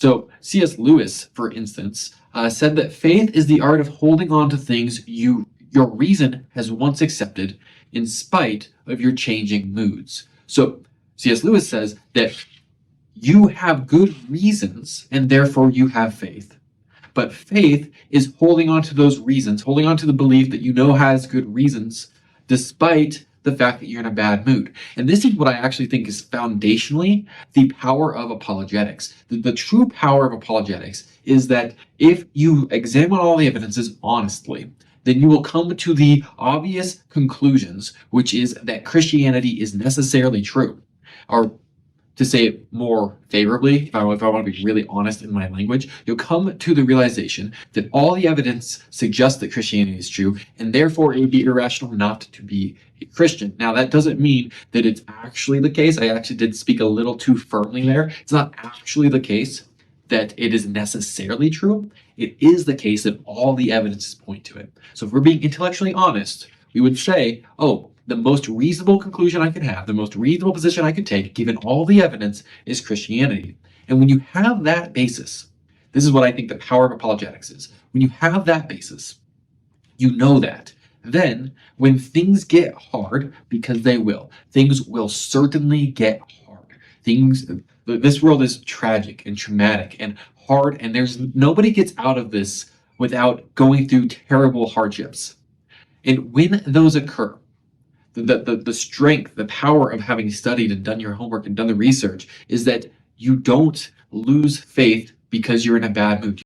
So C.S. Lewis, for instance, said that faith is the art of holding on to things your reason has once accepted in spite of your changing moods. So C.S. Lewis says that you have good reasons and therefore you have faith. But faith is holding on to those reasons, holding on to the belief that you know has good reasons, despite the fact that you're in a bad mood. And this is what I actually think is foundationally the power of apologetics. The true power of apologetics is that if you examine all the evidences honestly, then you will come to the obvious conclusions, which is that Christianity is necessarily true. Or to say it more favorably, if I want to be really honest in my language, you'll come to the realization that all the evidence suggests that Christianity is true, and therefore it would be irrational not to be a Christian. Now, that doesn't mean that it's actually the case. I actually did speak a little too firmly there. It's not actually the case that it is necessarily true. It is the case that all the evidences point to it. So if we're being intellectually honest, we would say, oh, the most reasonable conclusion I could have, the most reasonable position I could take, given all the evidence, is Christianity. And when you have that basis, this is what I think the power of apologetics is. When you have that basis, you know that. Then, when things get hard, because they will, things will certainly get hard. This world is tragic and traumatic and hard, and nobody gets out of this without going through terrible hardships. And when those occur, the strength, the power of having studied and done your homework and done the research is that you don't lose faith because you're in a bad mood.